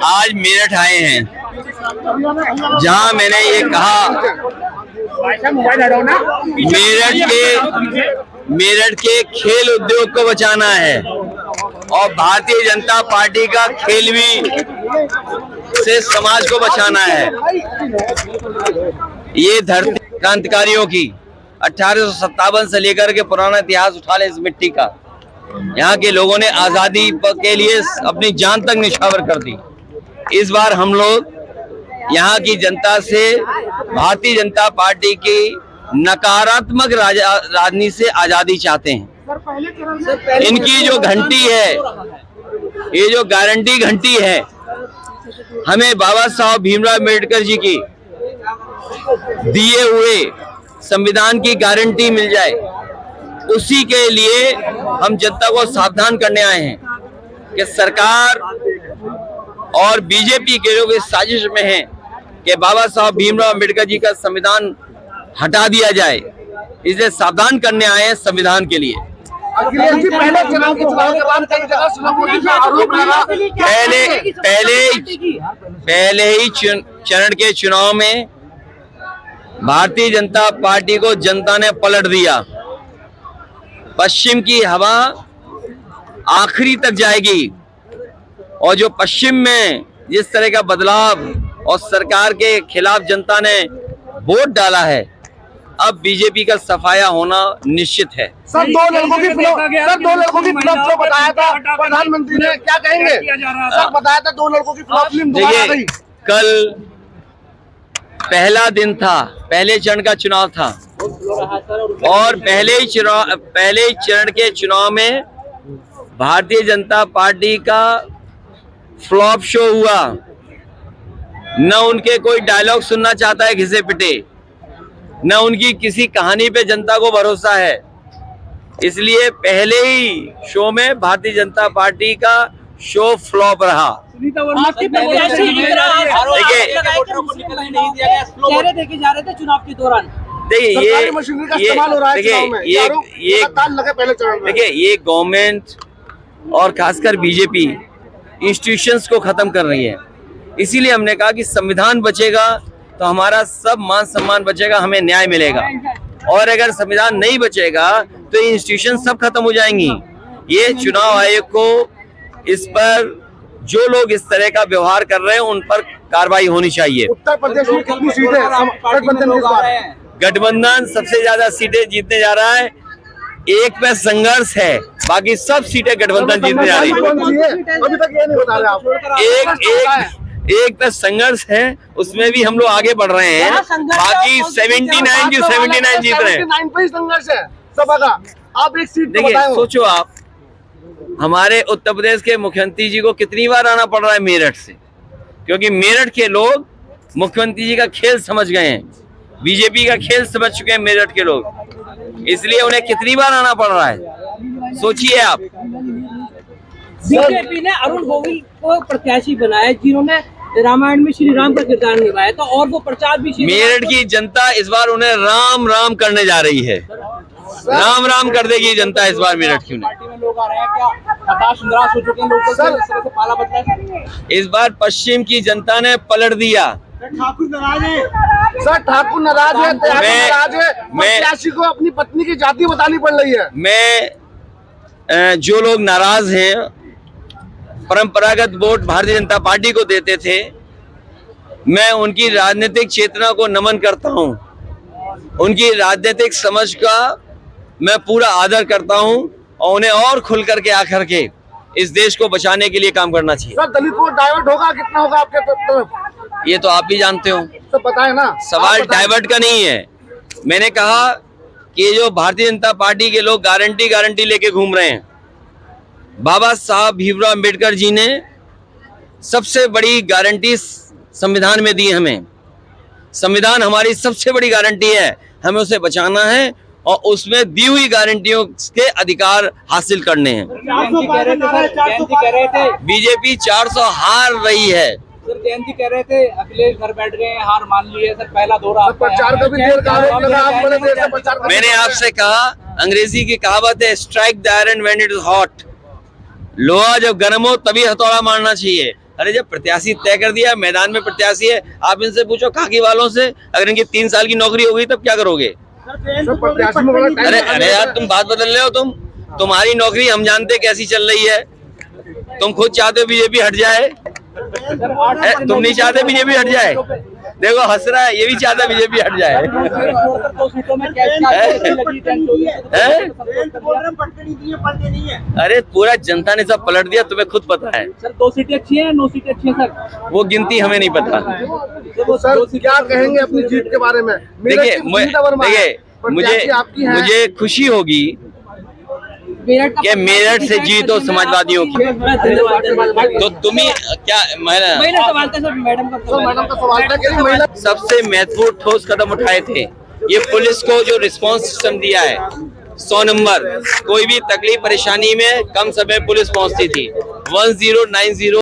आज मेरठ आए हैं, जहां मैंने ये कहा मेरठ के खेल उद्योग को बचाना है और भारतीय जनता पार्टी का खेल भी से समाज को बचाना है। ये धरती क्रांतिकारियों की 1857 से लेकर के पुराना इतिहास उठा ले इस मिट्टी का। यहाँ के लोगों ने आजादी के लिए अपनी जान तक निछावर कर दी। इस बार हम लोग यहाँ की जनता से भारतीय जनता पार्टी की नकारात्मक राजनीति से आजादी चाहते हैं। इनकी जो घंटी है, ये जो गारंटी घंटी है, हमें बाबा साहब भीमराव अम्बेडकर जी की दिए हुए संविधान की गारंटी मिल जाए, उसी के लिए हम जनता को सावधान करने आए हैं कि सरकार और बीजेपी के लोग इस साजिश में हैं कि बाबा साहब भीमराव अम्बेडकर जी का संविधान हटा दिया जाए। इसलिए सावधान करने आए हैं संविधान के लिए। पहले ही चरण के चुनाव में भारतीय जनता पार्टी को जनता ने पलट दिया। पश्चिम की हवा आखिरी तक जाएगी और जो पश्चिम में जिस तरह का बदलाव और सरकार के खिलाफ जनता ने वोट डाला है, अब बीजेपी का सफाया होना निश्चित है। सर, दो लड़कों की फ्लॉप जो बताया था प्रधानमंत्री ने, क्या कहेंगे? सर, बताया था दो लड़कों की फ्लॉप फिल्म दोबारा आ गई। कल पहला दिन था, पहले चरण का चुनाव था और पहले चरण के चुनाव में भारतीय जनता पार्टी का फ्लॉप शो हुआ। न उनके कोई डायलॉग सुनना चाहता है घिसे पिटे, न उनकी किसी कहानी पे जनता को भरोसा है। इसलिए पहले ही शो में भारतीय जनता पार्टी का शो फ्लॉप रहा। देखे जा रहे थे चुनाव के दौरान। देखिए ये गवर्नमेंट और खासकर बीजेपी इंस्टीट्यूशंस को खत्म कर रही है। इसीलिए हमने कहा कि संविधान बचेगा तो हमारा सब मान सम्मान बचेगा, हमें न्याय मिलेगा। और अगर संविधान नहीं बचेगा तो इंस्टीट्यूशन सब खत्म हो जाएंगी। ये चुनाव आयोग को इस पर जो लोग इस तरह का व्यवहार कर रहे हैं उन पर कार्रवाई होनी चाहिए। उत्तर प्रदेश में कितनी सीटें गठबंधन सबसे ज्यादा सीटें जीतने जा रहा है। एक पे संघर्ष है, बाकी सब सीटें गठबंधन जीतने जा रही है। अभी तक ये नहीं बता रहे आप। एक पे संघर्ष है, उसमें भी हम लोग आगे बढ़ रहे हैं। बाकी 79 की 79 जीत रहे हैं। 79 पे संघर्ष है सभा का। आप एक सीट देखिए, सोचो आप, हमारे उत्तर प्रदेश के मुख्यमंत्री जी को कितनी बार आना पड़ रहा है मेरठ से, क्योंकि मेरठ के लोग मुख्यमंत्री जी का खेल समझ गए हैं, बीजेपी का खेल समझ चुके हैं मेरठ के लोग, इसलिए उन्हें कितनी बार आना पड़ रहा है। सोचिए आप। बीजेपी ने अरुण गोविल को प्रत्याशी बनाया, जिन्होंने रामायण में श्री राम का किरदार निभाया था, और वो प्रचार भी मेरठ की जनता इस बार उन्हें राम राम करने जा रही है। राम राम कर देगी जनता इस बार मेरठ की। पार्टी में लोग आ रहे हैं, क्या हताश निराश हो चुके हैं लोग, इस तरह से पाला बदला है। इस बार पश्चिम की जनता ने पलट दिया। ठाकुर नाराज है। सर, ठाकुर नाराज है, प्रत्याशी को अपनी पत्नी की जाति बतानी पड़ रही है। मैं जो लोग नाराज हैं, परंपरागत वोट भारतीय जनता पार्टी को देते थे, मैं उनकी राजनीतिक चेतना को नमन करता हूं। उनकी राजनीतिक समझ का मैं पूरा आदर करता हूं और उन्हें और खुल करके आकर के इस देश को बचाने के लिए काम करना चाहिए। सर, दलित वोट डाइवर्ट होगा, कितना होगा आपके तरफ? ये तो आप भी जानते हो। तो बताएं ना। सवाल डाइवर्ट का नहीं है। मैंने कहा कि जो भारतीय जनता पार्टी के लोग गारंटी लेके घूम रहे हैं, बाबा साहब भीमराव अम्बेडकर जी ने सबसे बड़ी गारंटी संविधान में दी हमें। संविधान हमारी सबसे बड़ी गारंटी है, हमें उसे बचाना है और उसमें दी हुई गारंटियों के अधिकार हासिल करने हैं। बीजेपी 400 हार रही है। सर, जयंती कह रहे थे अखिलेश घर बैठ गए, हार मान ली है। सर, पहला दौरा प्रचार का भी देर मैंने आपसे कहा, अंग्रेजी की कहावत है, strike the iron when it is hot. लोहा जब गर्म हो तभी हथौड़ा मारना चाहिए। अरे जब प्रत्याशी तय कर दिया, मैदान में प्रत्याशी है, आप इनसे पूछो खाकी वालों से, अगर इनकी 3 साल की नौकरी हो गई तब क्या करोगे? सर प्रत्याशी में बड़ा टाइम अरे अरे यार तुम बात बदल रहे हो। तुम्हारी नौकरी हम जानते कैसी चल रही है। तुम खुद चाहते हो बीजेपी हट जाए, तुम नहीं चाहते बीजेपी हट जाए? देखो हंस रहा है, ये भी चाहता है बीजेपी हट जाए। अरे पूरा जनता ने सब पलट दिया, तुम्हें खुद पता है। सर 2 सीटें अच्छी है, 9 सीटें अच्छी है सर? वो गिनती हमें नहीं पता। सर क्या कहेंगे अपनी जीत के बारे में? देखिए मुझे खुशी होगी कि मेरठ से जीत हो समाजवादियों की। तो तुम ही क्या सवाल था सर, मैडम का सवाल था कि महिला सबसे महत्वपूर्ण ठोस कदम उठाए थे ये पुलिस को जो रिस्पांस सिस्टम दिया है 100 नंबर, कोई भी तकलीफ परेशानी में कम समय पुलिस पहुंचती थी। 1090